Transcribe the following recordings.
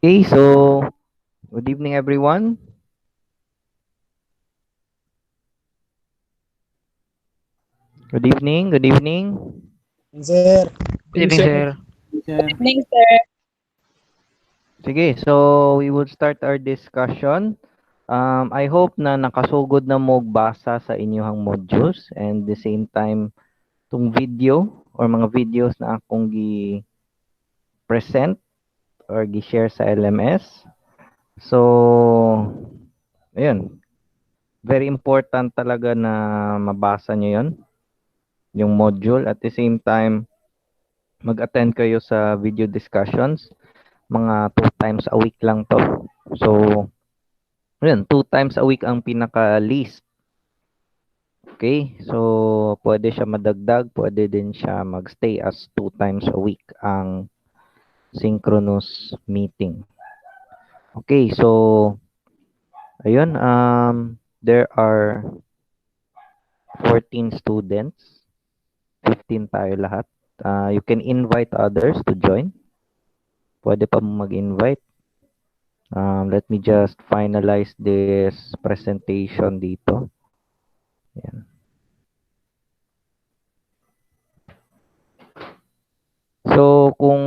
Okay, so good evening, everyone. Good evening, good evening. Sir, Good evening, sir. sir. Evening, sir. Sige, so we will start our discussion. I hope na nakasugod na mo basa sa inyong modules and the same time tung video or mga videos na akong gi-present or gi-share sa LMS. So, ayun. Very important talaga na mabasa nyo yon yung module. At the same time, mag-attend kayo sa video discussions. Mga 2 times a week lang to. So, yun, 2 times a week ang pinaka-least. Okay? So, pwede siya madagdag, pwede din siya magstay as 2 times a week ang synchronous meeting. Okay, so, ayun, there are 14 students. 15 tayo lahat. You can invite others to join. Pwede pa mag-invite. Let me just finalize this presentation dito. Ayan. So, kung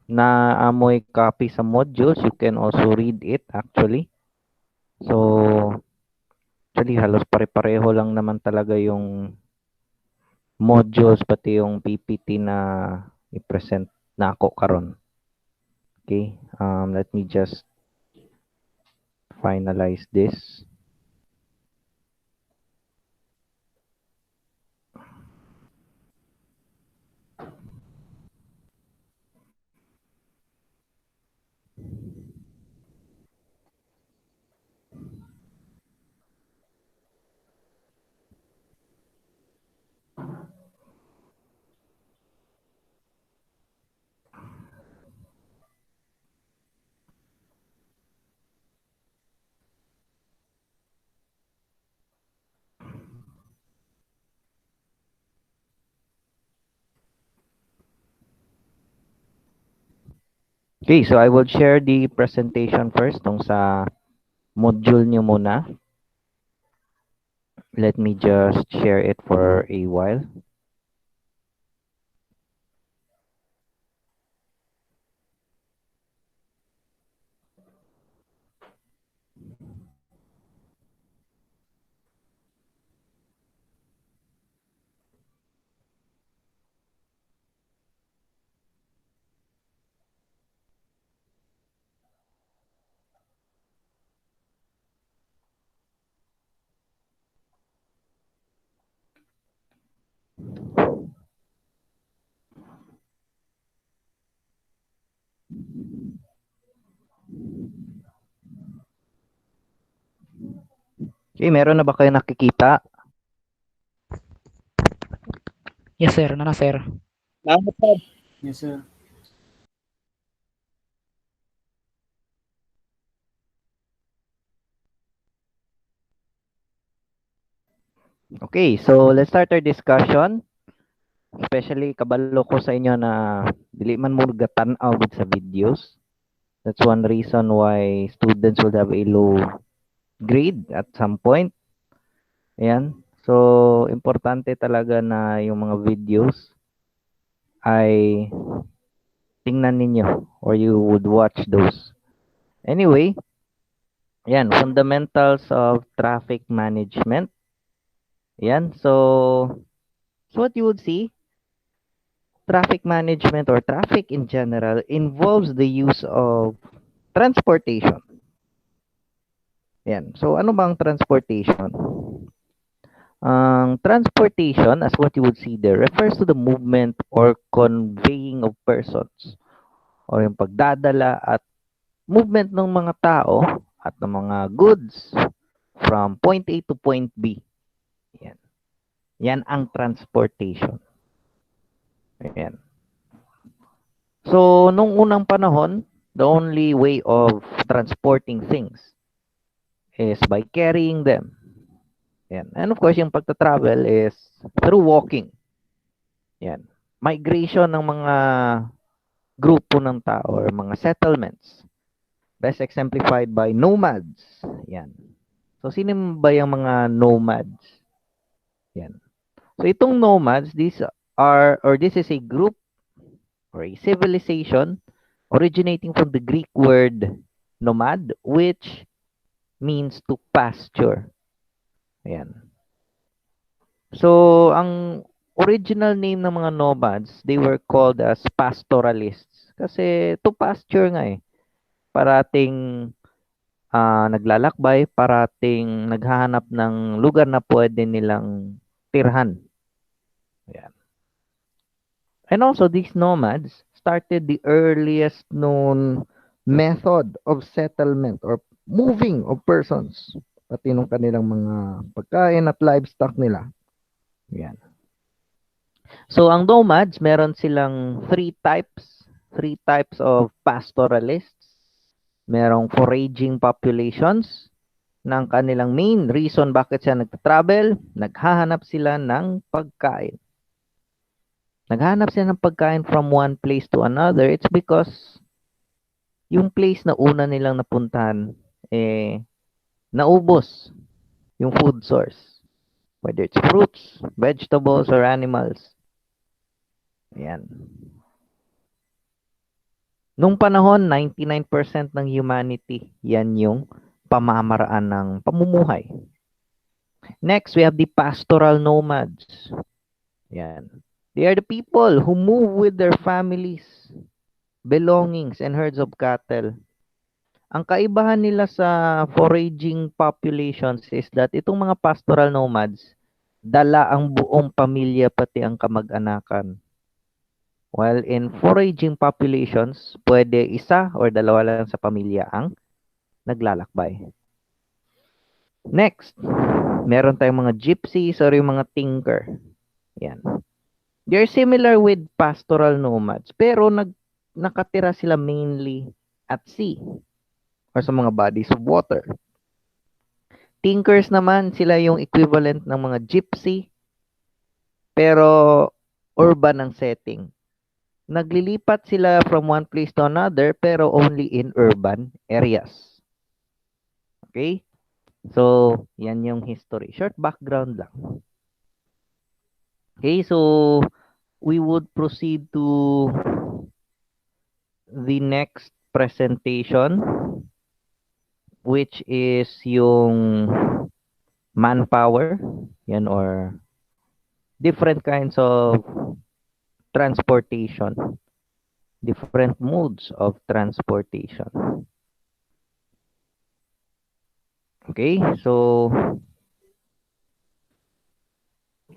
naamoy copy sa modules, you can also read it actually. So, actually halos pare-pareho lang naman talaga yung modules pati yung PPT na i-present na ako karon. Okay, let me just finalize this. Okay, so I will share the presentation first tong sa module nyo muna. Let me just share it for a while. Okay, meron na ba kayo nakikita? Yes, sir. Nana, sir. Yes, sir. Okay, so let's start our discussion. Especially kabalo ko sa inyo na dili man mo gatan-aw gud sa videos. That's one reason why students will have a low grade at some point. Ayan. So, importante talaga na yung mga videos ay tingnan ninyo or you would watch those. Anyway, ayan, fundamentals of traffic management. Ayan, so what you would see, traffic management or traffic in general involves the use of transportation. Ayan, so ano bang transportation? Transportation, as what you would see there, refers to the movement or conveying of persons or yung pagdadala at movement ng mga tao at ng mga goods from point A to point B. Yan. Yan ang transportation. Ayan. So, nung unang panahon, the only way of transporting things is by carrying them. Yan. And of course, yung pagta-travel is through walking. Yan. Migration ng mga grupo ng tao or mga settlements. Best exemplified by nomads. Yan. So, sino ba yung mga nomads? Yan. So, itong nomads, this is a group or a civilization originating from the Greek word nomad, which means to pasture. Ayan. So, ang original name ng mga nomads, they were called as pastoralists. Kasi to pasture nga eh. Parating naglalakbay, parating naghahanap ng lugar na pwede nilang tirhan. Ayan. And also, these nomads started the earliest known method of settlement or moving of persons. Pati nung kanilang mga pagkain at livestock nila. Ayan. So, ang nomads, meron silang three types of pastoralists. Merong foraging populations ng kanilang main reason bakit siya nagta-travel, naghahanap sila ng pagkain. Naghahanap sila ng pagkain from one place to another. It's because yung place na una nilang napuntahan, naubos yung food source. Whether it's fruits, vegetables, or animals. Ayan. Nung panahon, 99% ng humanity, yan yung pamamaraan ng pamumuhay. Next, we have the pastoral nomads. Yan. They are the people who move with their families, belongings, and herds of cattle. Ang kaibahan nila sa foraging populations is that itong mga pastoral nomads, dala ang buong pamilya pati ang kamag-anakan. While in foraging populations, pwede isa or dalawa lang sa pamilya ang naglalakbay. Next, meron tayong mga gypsies or yung mga tinker. Yan. They're similar with pastoral nomads, pero nakatira sila mainly at sea or sa mga bodies of water. Tinkers naman, sila yung equivalent ng mga gypsy, pero urban ang setting. Naglilipat sila from one place to another, pero only in urban areas. Okay? So, yan yung history. Short background lang. Okay, so we would proceed to the next presentation, which is yung manpower, yan, or different kinds of transportation, different modes of transportation. Okay, so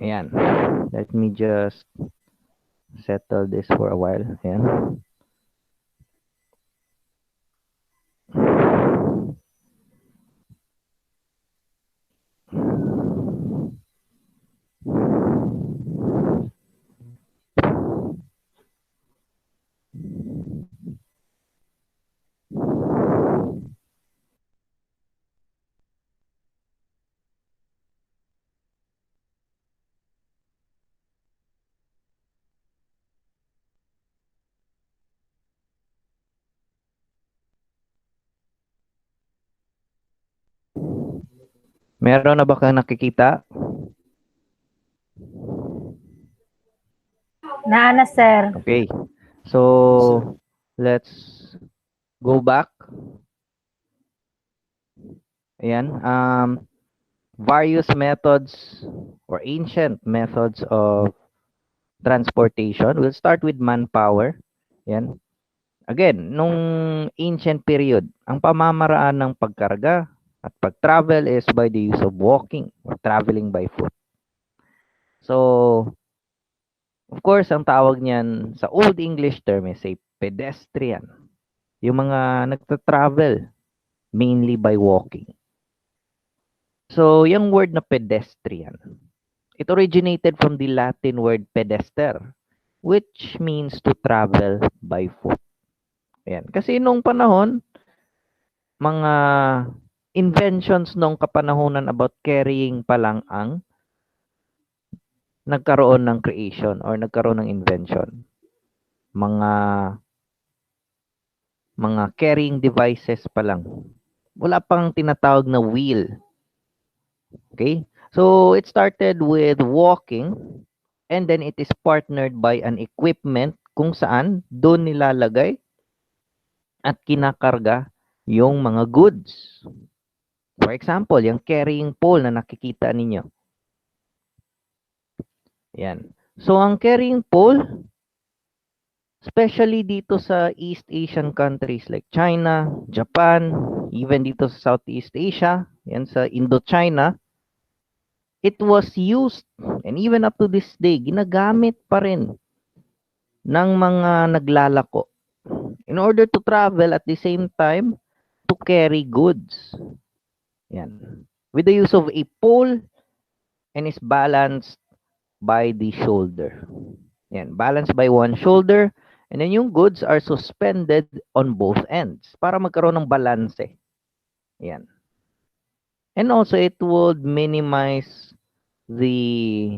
ayan, let me just settle this for a while. Ayan. Meron na ba kang nakikita? Naana, sir. Okay. So, let's go back. Ayan. Various methods or ancient methods of transportation. We'll start with manpower. Ayan. Again, nung ancient period, ang pamamaraan ng pagkarga at pag-travel is by the use of walking or traveling by foot. So, of course, ang tawag niyan sa Old English term is a pedestrian. Yung mga nagta-travel mainly by walking. So, yung word na pedestrian, it originated from the Latin word pedester, which means to travel by foot. Ayan. Kasi nung panahon, mga inventions nung kapanahonan about carrying pa lang ang nagkaroon ng creation or nagkaroon ng invention. Mga mga carrying devices pa lang. Wala pang tinatawag na wheel. Okay? So, it started with walking and then it is partnered by an equipment kung saan doon nilalagay at kinakarga yung mga goods. For example, yung carrying pole na nakikita ninyo. Yan. So, ang carrying pole, especially dito sa East Asian countries like China, Japan, even dito sa Southeast Asia, yan sa Indochina, it was used, and even up to this day, ginagamit pa rin ng mga naglalako in order to travel at the same time to carry goods. Yan. With the use of a pole and is balanced by the shoulder. Yan. Balanced by one shoulder and then yung goods are suspended on both ends para magkaroon ng balanse. Yan. And also it would minimize the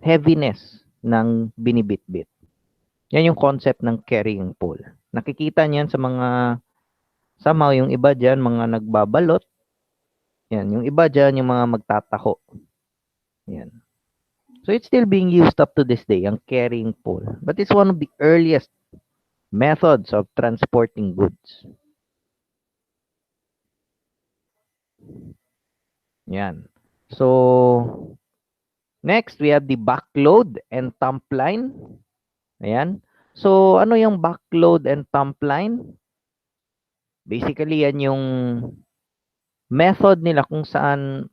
heaviness ng binibitbit. Yan yung concept ng carrying pole. Nakikita niyan sa mga somehow yung iba diyan mga nagbabalot. Yan, yung iba diyan yung mga magtataho. Yan. So it's still being used up to this day, ang carrying pole. But it's one of the earliest methods of transporting goods. Yan. So next, we have the backload and thumb line. Ayan. So, ano yung backload and thumb line? Basically, yan yung method nila kung saan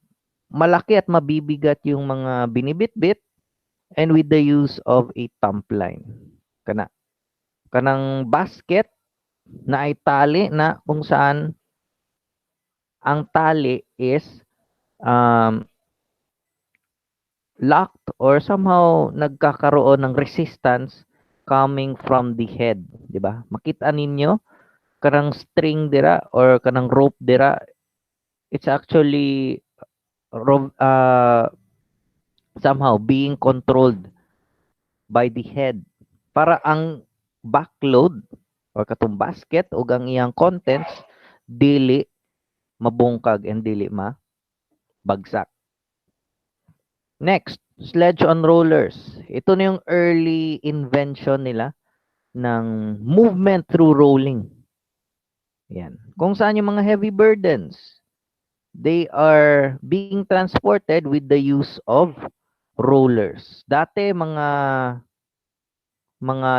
malaki at mabibigat yung mga binibitbit and with the use of a thumb line. Kanang basket na ay tali na kung saan ang tali is locked or somehow nagkakaroon ng resistance coming from the head, di ba? Makita ninyo kanang string dira or kanang rope dira, it's actually somehow being controlled by the head para ang backload or katong basket o ang iyang contents dili mabungkag and dili mabagsak. Next, sledge on rollers. Ito na yung early invention nila ng movement through rolling. Yan. Kung saan yung mga heavy burdens, they are being transported with the use of rollers. Dati mga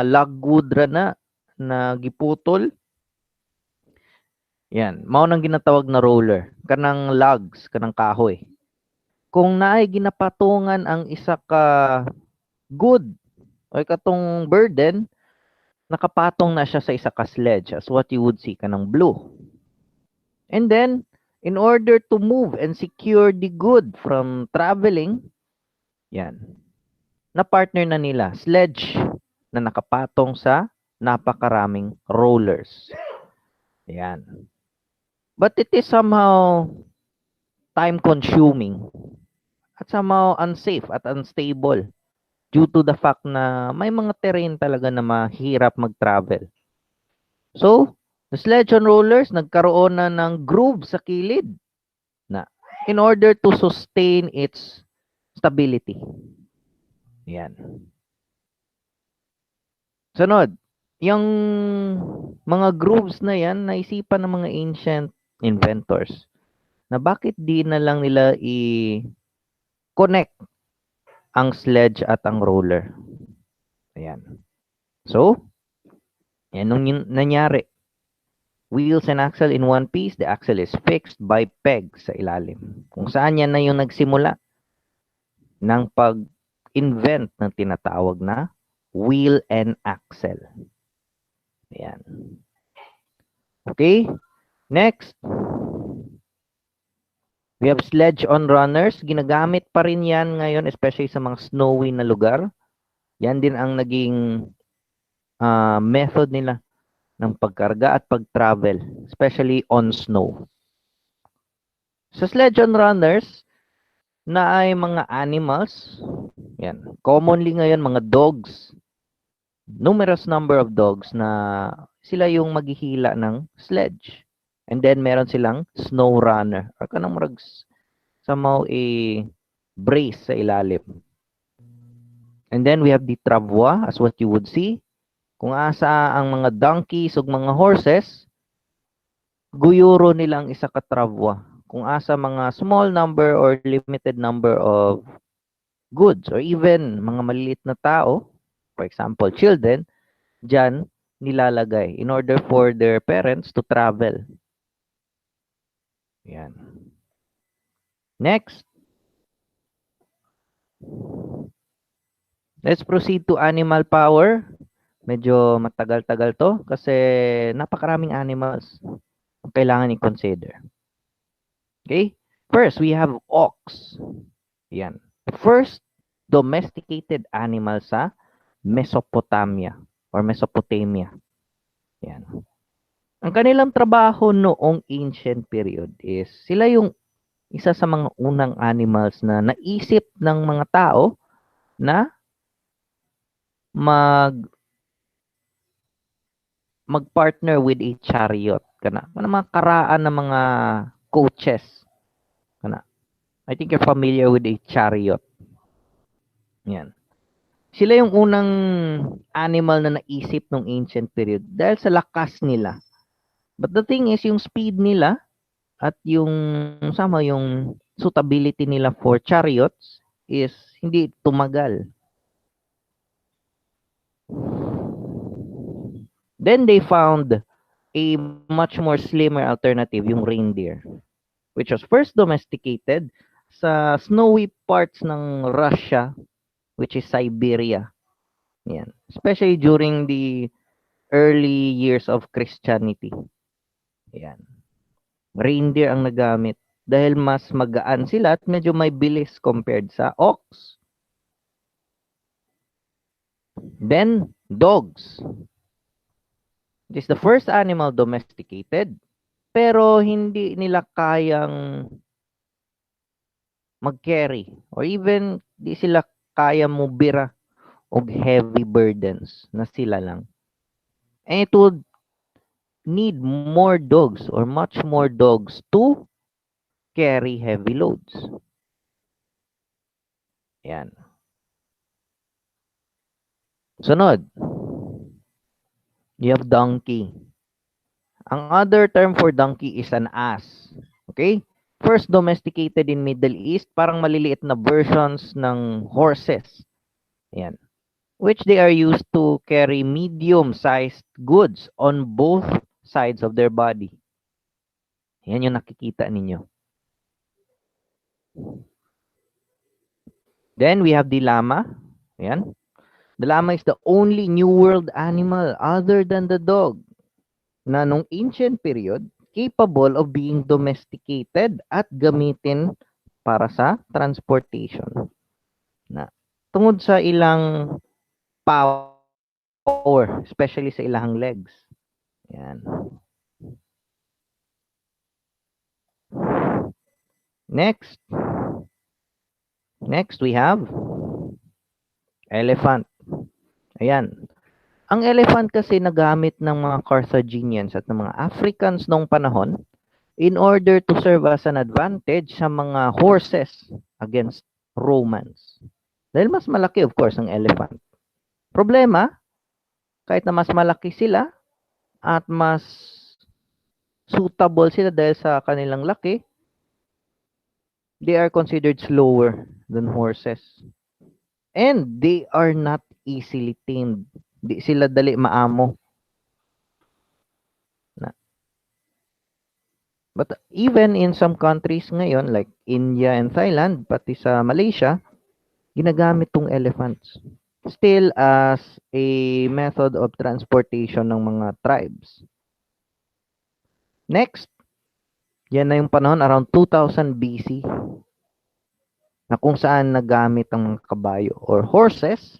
logwood ra na giputol. Yan, mao nang ginatawag na roller. Kanang logs, kanang kahoy. Kung naay ginapatungan ang isa ka good o katong burden, nakapatong na siya sa isa ka sledge as what you would see kanang blue. And then, in order to move and secure the good from traveling, yan, na partner na nila, sledge na nakapatong sa napakaraming rollers. Yan. But it is somehow time-consuming at somehow unsafe at unstable due to the fact na may mga terrain talaga na mahirap mag-travel. So, the sledge on rollers, nagkaroon na ng groove sa kilid na in order to sustain its stability. Yan. Sunod, yung mga grooves na yan, naisipan ng mga ancient inventors na bakit di na lang nila i-connect ang sledge at ang roller. Ayan. So, yan nung nangyari. Wheels and axle in one piece, the axle is fixed by pegs sa ilalim. Kung saan yan na yung nagsimula ng pag-invent ng tinatawag na wheel and axle. Ayan. Okay. Next. We have sledge on runners. Ginagamit pa rin yan ngayon, especially sa mga snowy na lugar. Yan din ang naging method nila ng pagkarga at pag-travel, especially on snow. Sa sledge on runners, na ay mga animals. Yan. Commonly ngayon, mga dogs. Numerous number of dogs na sila yung maghihila ng sledge. And then meron silang snow runner. Or kanang murag somehow a brace sa ilalim. And then we have the travois as what you would see. Kung asa ang mga donkeys ug mga horses, guyuro nilang isa ka travois. Kung asa mga small number or limited number of goods or even mga maliliit na tao, for example, children, dyan nilalagay in order for their parents to travel. Yan. Next. Let's proceed to animal power. Medyo matagal-tagal to kasi napakaraming animals ang kailangan i-consider. Okay? First, we have ox. Yan. First domesticated animal sa Mesopotamia or Mesopotamia. Yan. Ang kanilang trabaho noong ancient period is sila yung isa sa mga unang animals na naisip ng mga tao na mag-partner with a chariot. Kana mga karaan ng mga coaches. Kana. I think you're familiar with a chariot. Yan. Sila yung unang animal na naisip ng ancient period dahil sa lakas nila. But the thing is, yung speed nila at yung suitability nila for chariots is hindi tumagal. Then they found a much more slimmer alternative, yung reindeer, which was first domesticated sa snowy parts ng Russia, which is Siberia. Yan. Especially during the early years of Christianity. Yan. Reindeer ang nagamit dahil mas magaan sila at medyo may bilis compared sa ox. Then, dogs. It is the first animal domesticated, pero hindi nila kayang mag-carry or even di sila kaya mubira og heavy burdens na sila lang. And it would need more dogs or much more dogs to carry heavy loads. Yan. Sunod. You have donkey. Ang other term for donkey is an ass. Okay? First domesticated in Middle East, parang maliliit na versions ng horses. Yan. Which they are used to carry medium-sized goods on both sides of their body. Yan yung nakikita ninyo. Then we have the llama. Yan. The llama is the only New World animal other than the dog na nung ancient period capable of being domesticated at gamitin para sa transportation. Na tungod sa ilang power, especially sa ilang legs. Yan. Next. Next we have elephant. Ayan. Ang elephant kasi nagamit ng mga Carthaginians at ng mga Africans noong panahon in order to serve as an advantage sa mga horses against Romans. Dahil mas malaki, of course, ang elephant. Problema, kahit na mas malaki sila at mas suitable sila dahil sa kanilang laki, they are considered slower than horses. And they are not easily tamed. Di sila dali maamo. But even in some countries ngayon, like India and Thailand, pati sa Malaysia, ginagamit tong elephants. Still as a method of transportation ng mga tribes. Next, yan na yung panahon around 2000 BC na kung saan nagamit ang mga kabayo or horses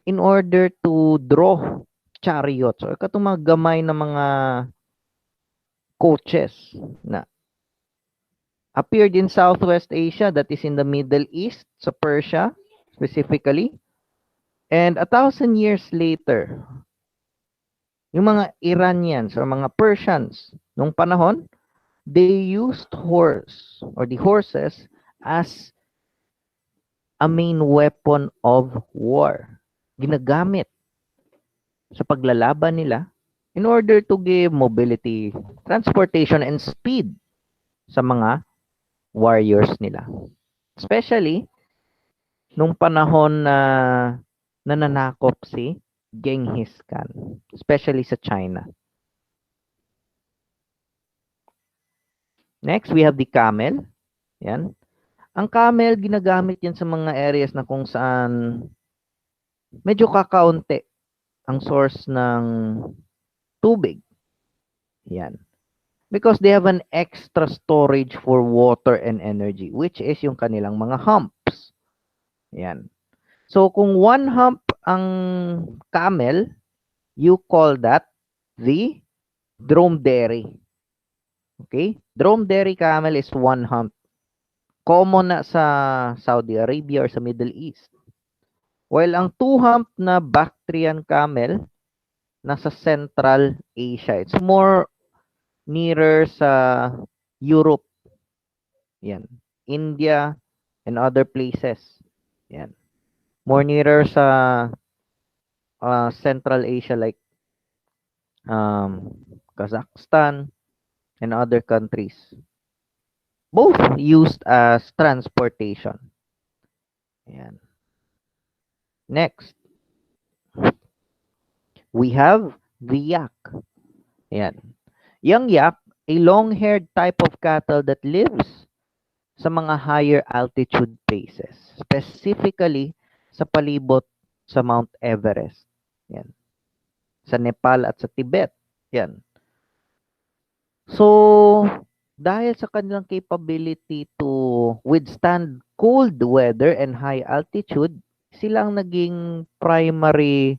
in order to draw chariots or katong mga gamay na mga coaches na appeared in Southwest Asia, that is in the Middle East, sa Persia specifically. And 1,000 years later, Yung mga Iranians or mga Persians nung panahon, they used horse or the horses as a main weapon of war. Ginagamit sa paglalaban nila in order to give mobility, transportation, and speed sa mga warriors nila. Especially nung panahon na nananakop si Genghis Khan, especially sa China. Next, we have the camel. Yan. Ang camel, ginagamit yan sa mga areas na kung saan medyo kakaunti ang source ng tubig. Yan. Because they have an extra storage for water and energy, which is yung kanilang mga humps. Yan. So, kung one hump ang camel, you call that the dromedary. Okay? Dromedary camel is one hump. Common na sa Saudi Arabia or sa Middle East. While ang two-hump na Bactrian camel, nasa Central Asia. It's more nearer sa Europe. Yan. India and other places. Yan. More nearer sa Central Asia like Kazakhstan and other countries. Both used as transportation. Yan. Next, we have the yak. Yan. Yung yak, a long-haired type of cattle that lives sa mga higher altitude places, specifically sa palibot sa Mount Everest. Yan. Sa Nepal at sa Tibet. Yan. So, dahil sa kanilang capability to withstand cold weather and high altitude, silang naging primary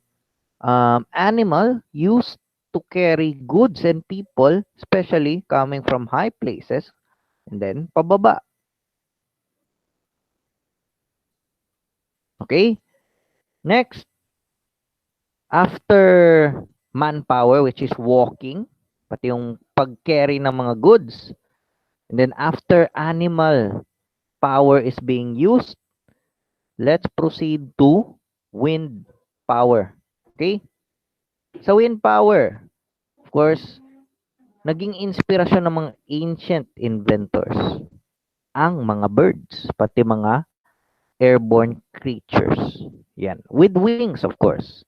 animal used to carry goods and people, especially coming from high places, and then pababa. Okay? Next, after manpower, which is walking, pati yung pag-carry ng mga goods, and then after animal power is being used, let's proceed to wind power. Okay? Sa wind power, of course, naging inspirasyon ng mga ancient inventors ang mga birds, pati mga airborne creatures. Yan. With wings, of course.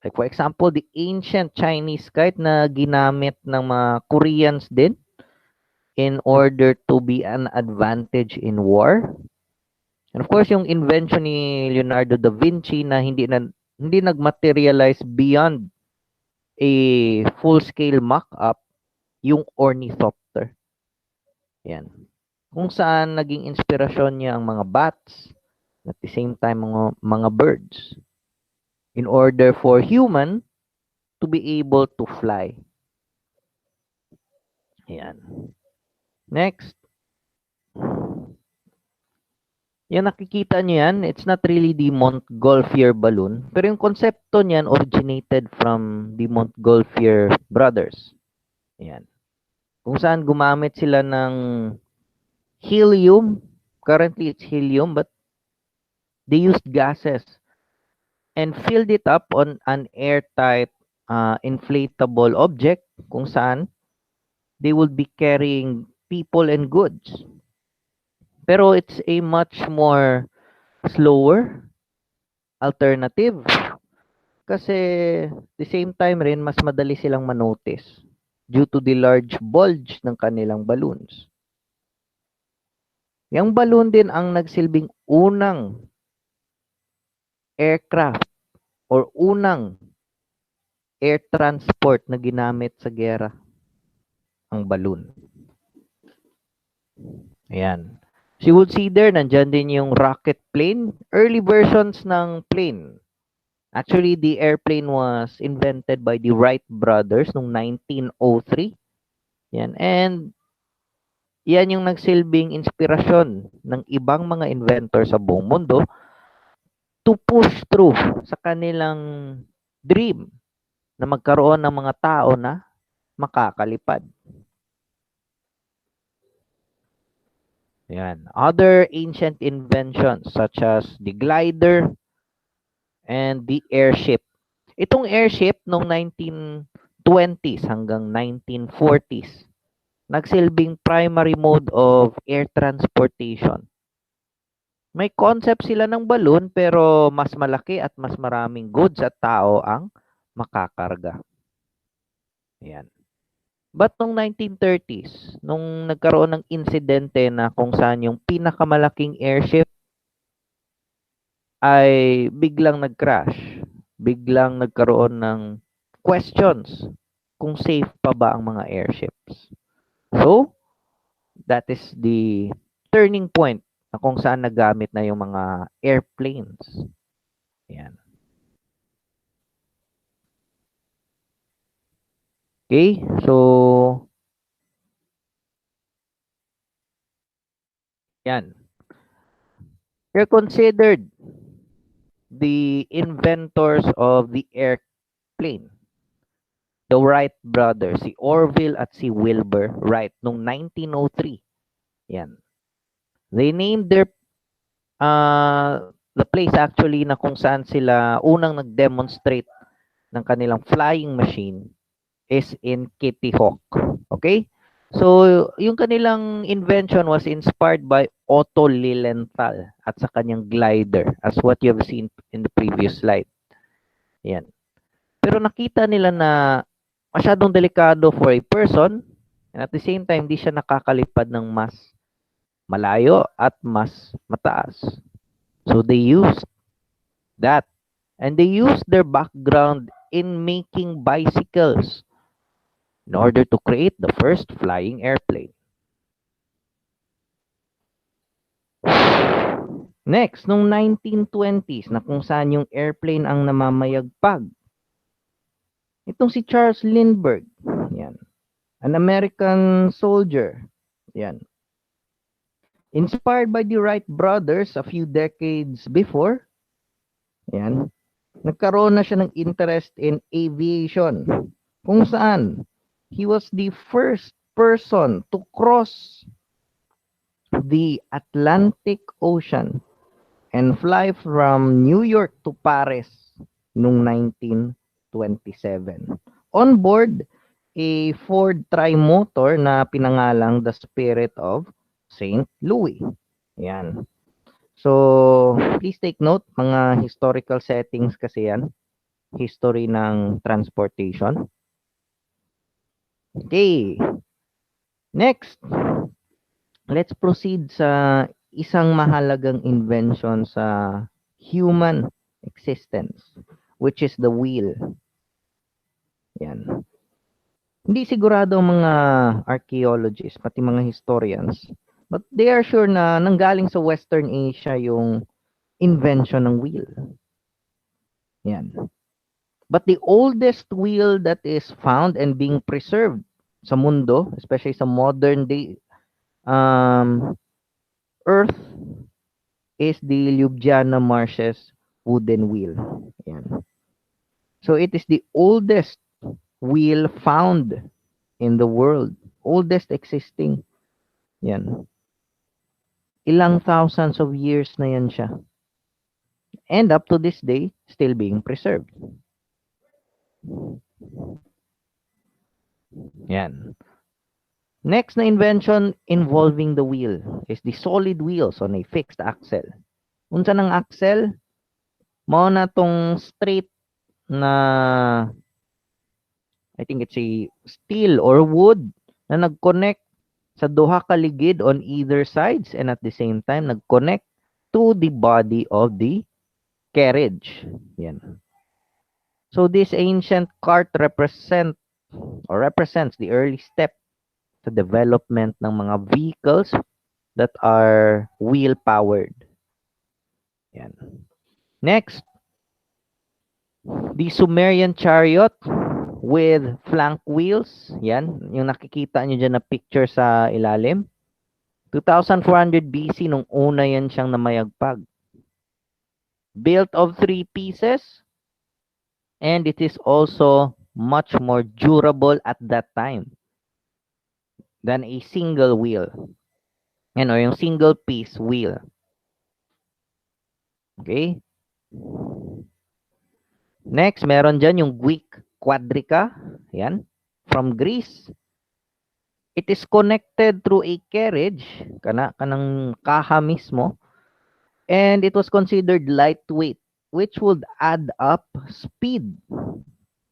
Like for example, the ancient Chinese kite na ginamit ng mga Koreans din in order to be an advantage in war. And of course, yung invention ni Leonardo da Vinci na hindi nagmaterialize beyond a full-scale mock-up, yung ornithopter. Yan. Kung saan naging inspirasyon niya ang mga bats, at the same time mga birds, in order for human to be able to fly. Yan. Next. Yung nakikita nyo yan, it's not really the Montgolfier balloon, pero yung konsepto niyan originated from the Montgolfier brothers. Yan. Kung saan gumamit sila ng helium. Currently, it's helium, but they used gases and filled it up on an airtight inflatable object kung saan they would be carrying people and goods. Pero it's a much more slower alternative kasi the same time rin mas madali silang manotice due to the large bulge ng kanilang balloons. Yung balloon din ang nagsilbing unang aircraft or unang air transport na ginamit sa giyera, ang balloon. Ayan. So you would see there, nandyan din yung rocket plane, early versions ng plane. Actually, the airplane was invented by the Wright brothers noong 1903. Yan. And yan yung nagsilbing inspirasyon ng ibang mga inventor sa buong mundo to push through sa kanilang dream na magkaroon ng mga tao na makakalipad. Yan. Other ancient inventions such as the glider and the airship. Itong airship noong 1920s hanggang 1940s, nagsilbing primary mode of air transportation. May concept sila ng balloon pero mas malaki at mas maraming goods at tao ang makakarga. Yan. But noong 1930s, nung nagkaroon ng insidente na kung saan yung pinakamalaking airship ay biglang nag-crash, biglang nagkaroon ng questions kung safe pa ba ang mga airships. So, that is the turning point na kung saan nagamit na yung mga airplanes. Yan. Okay, so yan. They're considered the inventors of the airplane. The Wright brothers, si Orville at si Wilbur Wright, noong 1903. Yan. They named their the place actually na kung saan sila unang nag-demonstrate ng kanilang flying machine is in Kitty Hawk. Okay? So, yung kanilang invention was inspired by Otto Lilienthal at sa kanyang glider, as what you have seen in the previous slide. Yan. Pero nakita nila na masyadong delikado for a person, and at the same time, di siya nakakalipad ng mas malayo at mas mataas. So, they used that. And they used their background in making bicycles in order to create the first flying airplane. Next, noong 1920s, na kung saan yung airplane ang namamayagpag. Itong si Charles Lindbergh, yan, an American soldier, yan. Inspired by the Wright brothers a few decades before, yan, nagkaroon na siya ng interest in aviation, kung saan he was the first person to cross the Atlantic Ocean and fly from New York to Paris noong 1927. On board a Ford Trimotor na pinangalang The Spirit of St. Louis. Yan. So, please take note, mga historical settings kasi yan. History ng transportation. Okay. Next, let's proceed sa isang mahalagang invention sa human existence, which is the wheel. Yan. Hindi sigurado ang mga archaeologists, pati mga historians, but they are sure na nanggaling sa Western Asia yung invention ng wheel. Yan. But the oldest wheel that is found and being preserved sa mundo, especially sa modern day Earth, is the Ljubljana Marshes wooden wheel. Yan. So it is the oldest wheel found in the world. Oldest existing. Yan. Ilang thousands of years na yan siya. And up to this day, still being preserved. Yan. Next na invention involving the wheel is the solid wheels on a fixed axle. Unsa ng axle? Mao na tong straight na, I think it's a steel or wood na nag-connect sa duha ka ligid on either sides and at the same time nag-connect to the body of the carriage. Yan. So this ancient cart represents the early step to development ng mga vehicles that are wheel powered. Yan. Next, the Sumerian chariot with flank wheels. Yan, yung nakikita nyo dyan na picture sa ilalim. 2400 BC nung una yan siyang namayagpag. Built of 3 pieces, and it is also much more durable at that time than a single wheel. Yan, o yung single piece wheel. Okay? Next, meron dyan yung Buick Quadrica. Yan. From Greece. It is connected through a carriage, kanang kaha mismo, and it was considered lightweight, which would add up speed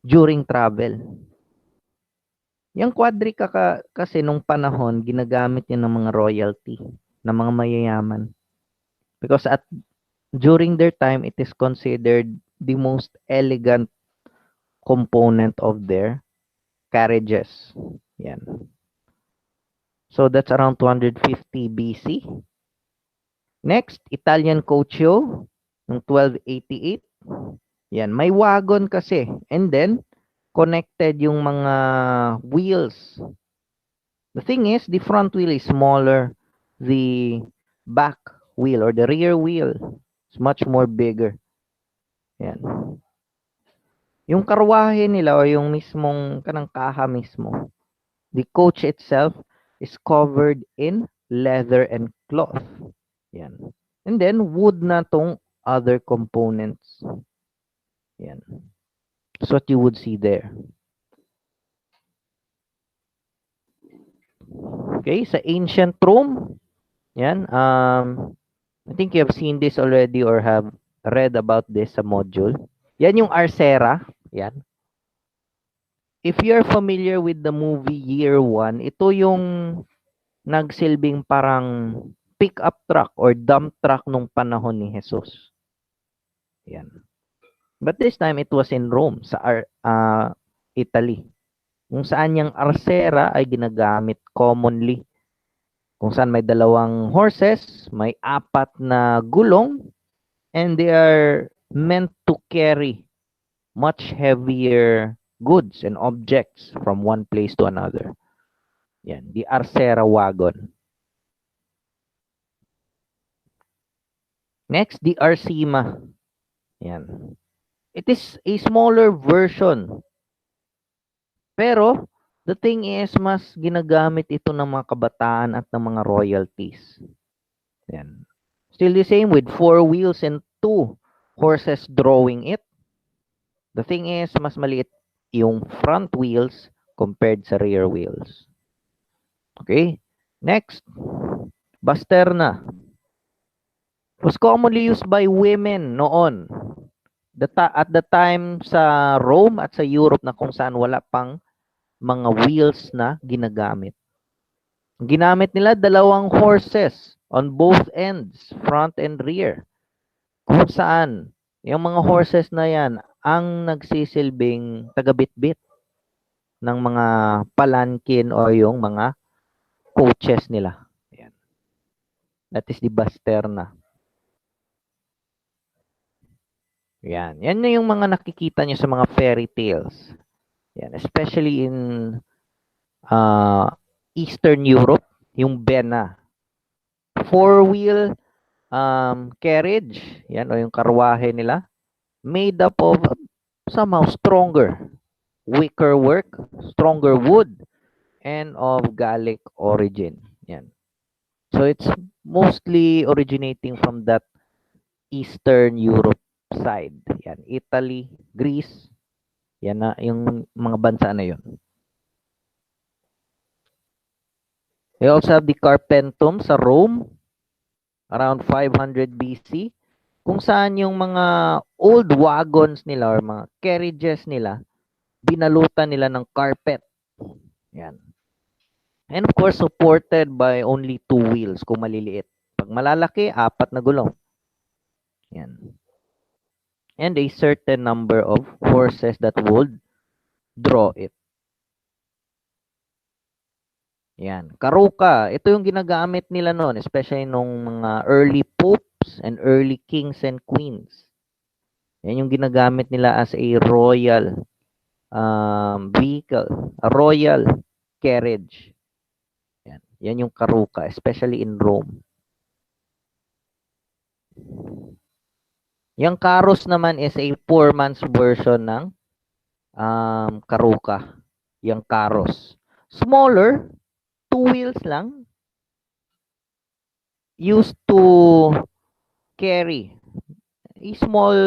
during travel. Yung Quadrica kasi nung panahon, ginagamit yun ng mga royalty, ng mga mayayaman. Because during their time, it is considered the most elegant component of their carriages. Yan. So that's around 250 BC. Next, Italian Coach-Yo ng 1288. Yan, may wagon kasi. And then, connected yung mga wheels. The thing is, the front wheel is smaller. The back wheel or the rear wheel is much more bigger. Yan. Yung karwahe nila o yung mismong kanang kaha mismo, the coach itself is covered in leather and cloth. Yan. And then, wood na tong other components. Yan. That's what you would see there. Okay, sa ancient Rome, yan, I think you have seen this already or have read about this sa module. Yan yung Arcera. Yan. If you're familiar with the movie Year One, ito yung nagsilbing parang pick-up truck or dump truck nung panahon ni Jesus. Yan. But this time, it was in Rome, sa Italy. Kung saan yung Arcera ay ginagamit commonly. Kung saan may dalawang horses, may 4 na gulong, and they are meant to carry much heavier goods and objects from one place to another. Yan, the Arcera wagon. Next, the Arcima. Yan. It is a smaller version. Pero, the thing is, mas ginagamit ito ng mga kabataan at ng mga royalties. Yan. Still the same with 4 wheels and 2 horses drawing it. The thing is, mas maliit yung front wheels compared sa rear wheels. Okay? Next, Basterna. It was commonly used by women noon. At the time sa Rome at sa Europe na kung saan wala pang mga wheels na ginagamit. Ginamit nila 2 horses on both ends, front and rear. Kung saan, yung mga horses na yan ang nagsisilbing tagabitbit ng mga palankin o yung mga coaches nila. Ayan. That is the Basterna. Yan. Yan na yung mga nakikita nyo sa mga fairy tales. Yan. Especially in Eastern Europe, yung Bena. 4-wheel carriage. Yan, o yung karwahe nila. Made up of somehow stronger wicker work, stronger wood, and of Gallic origin. Yan. So it's mostly originating from that Eastern Europe side. Yan, Italy, Greece. Yan na yung mga bansa na yun. We also have the Carpentum sa Rome around 500 BC kung saan yung mga old wagons nila or mga carriages nila binalutan nila ng carpet. Yan. And of course, supported by only 2 wheels kung maliliit. Pag malalaki, 4 na gulong. Yan. And a certain number of horses that would draw it. Yan. Karuka. Ito yung ginagamit nila noon, especially nung mga early popes and early kings and queens. Yan yung ginagamit nila as a royal vehicle, a royal carriage. Yan. Yan yung karuka, especially in Rome. Yung carros naman is a poor man's version ng karuka, yung carros. Smaller, 2 wheels lang, used to carry a small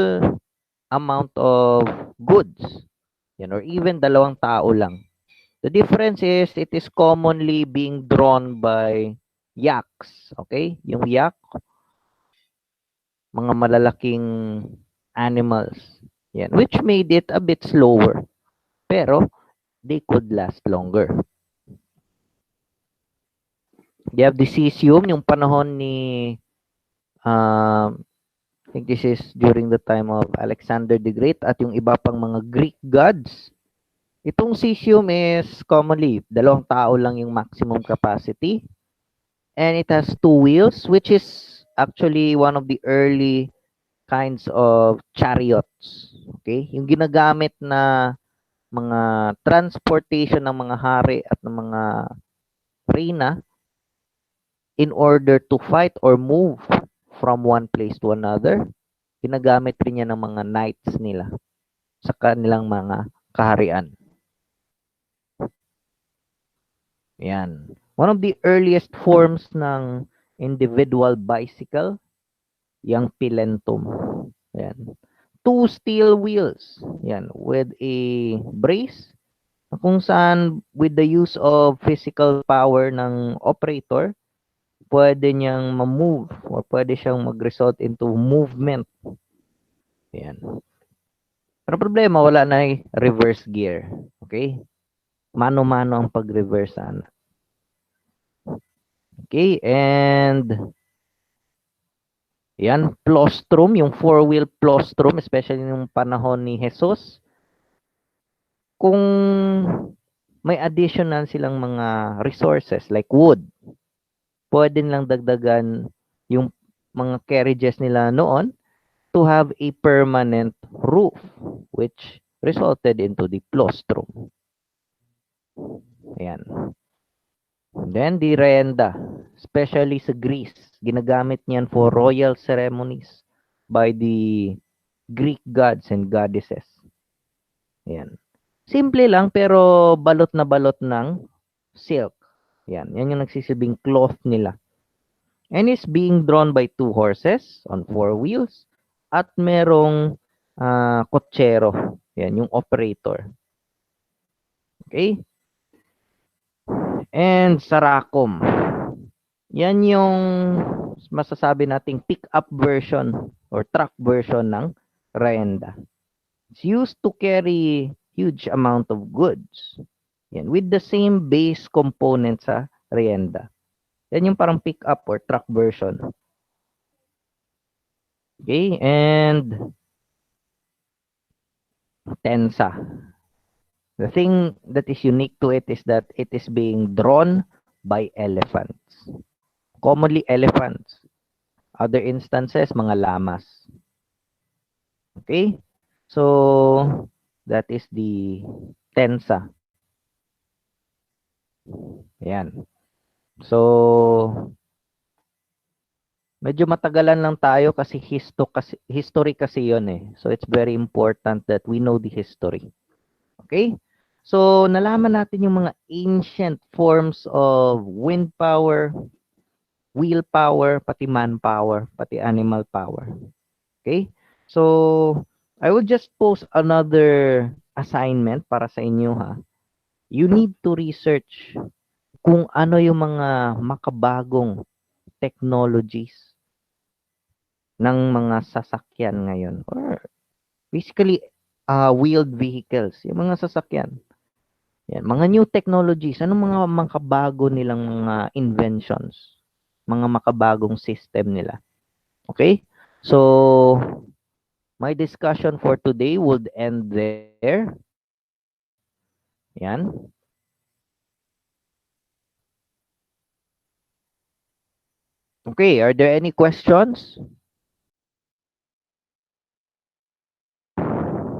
amount of goods. Yan, or even 2 tao lang. The difference is it is commonly being drawn by yaks. Okay? Yung yak, mga malalaking animals. Yan, which made it a bit slower. Pero they could last longer. You have the cesium, yung panahon ni I think this is during the time of Alexander the Great at yung iba pang mga Greek gods. Itong cesium is commonly 2 tao lang yung maximum capacity. And it has 2 wheels, which is actually one of the early kinds of chariots. Okay? Yung ginagamit na mga transportation ng mga hari at ng mga reyna in order to fight or move from one place to another. Ginagamit rin yan ng mga knights nila sa kanilang mga kaharian. Yan. One of the earliest forms ng individual bicycle, yung pilentum. Yan. 2 steel wheels. Yan. With a brace, kung saan with the use of physical power ng operator, pwede niyang ma-move or pwede siyang mag-result into movement. Yan. Pero problema, wala na reverse gear. Okay? Mano-mano ang pag-reverse sana. Okay, and yan, plostrum, yung 4-wheel plostrum, especially nung panahon ni Jesus. Kung may additional silang mga resources like wood, pwede nilang dagdagan yung mga carriages nila noon to have a permanent roof, which resulted into the plostrum. Ayan. Then, the renda, especially sa Greece, ginagamit niyan for royal ceremonies by the Greek gods and goddesses. Ayan. Simple lang, pero balot na balot ng silk. Yan. Yan yung nagsisilbing cloth nila. And is being drawn by 2 horses on 4 wheels at merong kotsero. Yan, yung operator. Okay? And sarakom. Yan yung masasabi nating pick-up version or truck version ng renda. It's used to carry huge amount of goods. Yan, with the same base component sa renda. Yan yung parang pick-up or truck version. Okay, and tensa. The thing that is unique to it is that it is being drawn by elephants. Commonly elephants. Other instances, mga lamas. Okay? So, that is the tensa. Ayan. So, medyo matagalan lang tayo kasi history kasi yun eh. So, it's very important that we know the history. Okay? So, nalaman natin yung mga ancient forms of wind power, wheel power, pati manpower, pati animal power. Okay? So, I would just post another assignment para sa inyo ha. You need to research kung ano yung mga makabagong technologies ng mga sasakyan ngayon. Or basically, wheeled vehicles. Yung mga sasakyan. Yan, mga new technologies, anong mga makabago nilang mga inventions, mga makabagong system nila. Okay? So, my discussion for today would end there. Yan. Okay, are there any questions?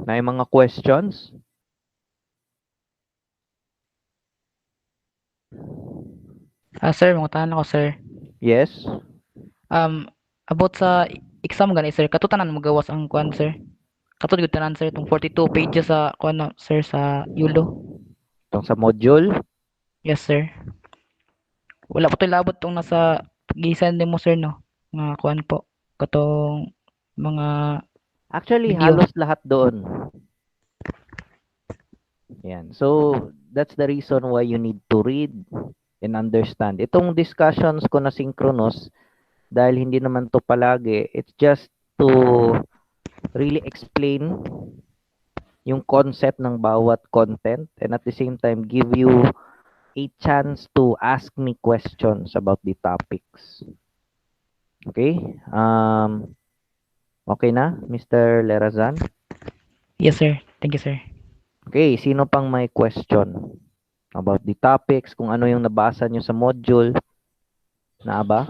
May mga questions? Sir, mga tanan ako, sir. Yes? About sa exam gani, sir, katutanan magawas ang kuan, sir. Katod gud tanan sir tong 42 pages sa kuno sir sa Yulo. Itong sa module. Yes sir. Wala pa toy labot tong nasa gisan nimo sir no. Nga kuan po katong mga Actually, video. halos lahat doon. Yan. So, that's the reason why you need to read and understand. Itong discussions ko na synchronous, dahil hindi naman to palagi, it's just to really explain yung concept ng bawat content and at the same time give you a chance to ask me questions about the topics. Okay? Okay na, Mr. Lerazan? Yes sir. Thank you sir. Okay, sino pang may question about the topics, kung ano yung nabasa nyo sa module? Na ba?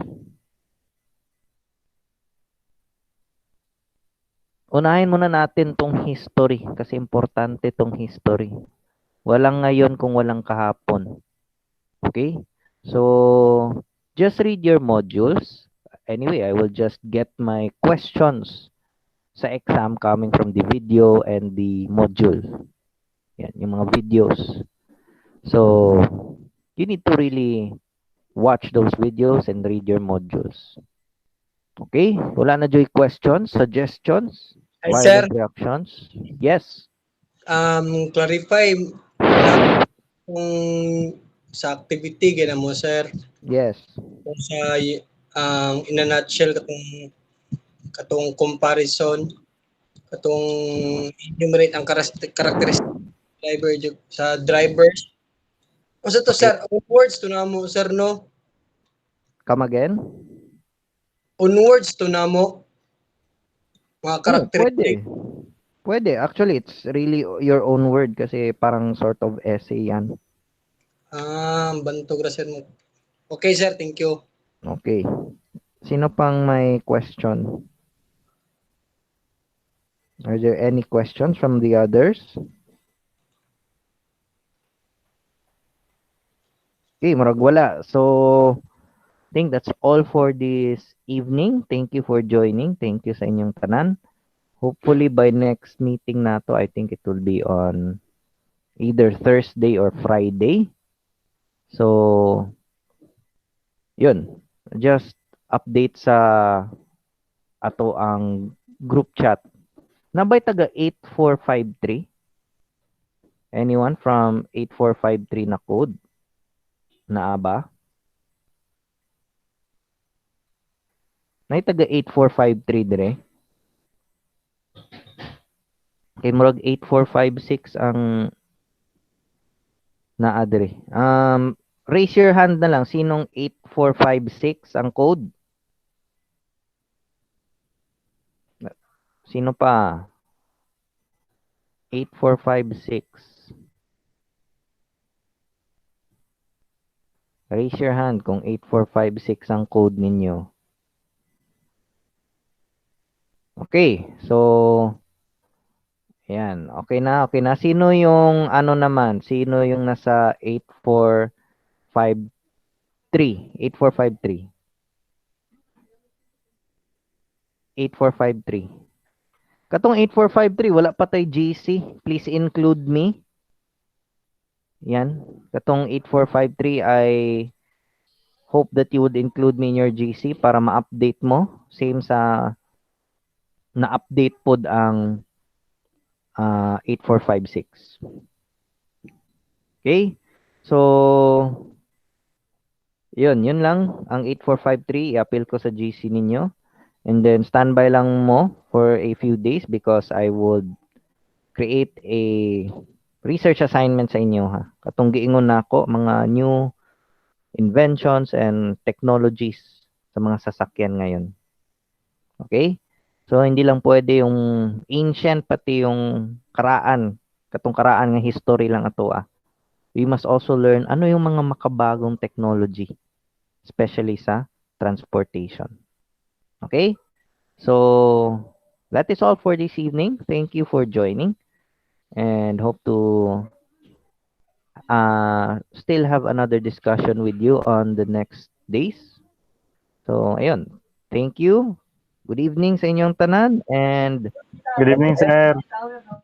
Unahin muna natin tong history kasi importante tong history. Walang ngayon kung walang kahapon. Okay? So, just read your modules. Anyway, I will just get my questions sa exam coming from the video and the module. Yan, yung mga videos. So, you need to really watch those videos and read your modules. Okay? Wala na Joy questions, suggestions, Hi, sir. violent reactions? Yes. Clarify na kung sa activity gina mo, sir. Yes. Kung sa in a nutshell katong comparison katong enumerate ang characteristic driver sa drivers. Unsa to, Okay. sir? Onwards to namo, sir, no? Come again? Onwards to namo mga Oh, characteristic. Pwede. Actually, it's really your own word kasi parang sort of essay yan. Bantog ra, sir mo. Okay, sir, thank you. Okay. Sino pang may question? Are there any questions from the others? Okay, murag wala. So, I think that's all for this evening. Thank you for joining. Thank you sa inyong tanan. Hopefully by next meeting nato, I think it will be on either Thursday or Friday. So, yun. Just update sa ato ang group chat. Nabay taga 8453? Anyone from 8453 na code? Naa ba? Nay taga 8453 dire. Kay murag 8456 ang naa dire. Raise your hand na lang sinong 8456 ang code. Sino pa? 8456. Raise your hand kung 8456 ang code ninyo. Okay, so ayan, okay na. Sino yung ano naman? Sino yung nasa 8453? 8453. 8453. Katong 8453, wala pa tayo GC. Please include me. Yan. Katong 8453, I hope that you would include me in your GC para ma-update mo. Same sa na-update pod ang 8456. Okay? So, yun lang. Ang 8453, i-appeal ko sa GC ninyo. And then, standby lang mo for a few days because I would create a research assignment sa inyo, ha. Katong giingon nako mga new inventions and technologies sa mga sasakyan ngayon. Okay? So, hindi lang pwede yung ancient, pati yung karaan. Katong karaan nga history lang ato, ah. We must also learn ano yung mga makabagong technology, especially sa transportation. Okay? So, that is all for this evening. Thank you for joining and hope to still have another discussion with you on the next days. So, ayun. Thank you. Good evening sa inyong tanan and Good evening, sir.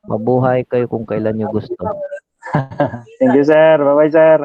mabuhay kayo kung kailan nyo gusto. Thank you, sir. Bye-bye, sir.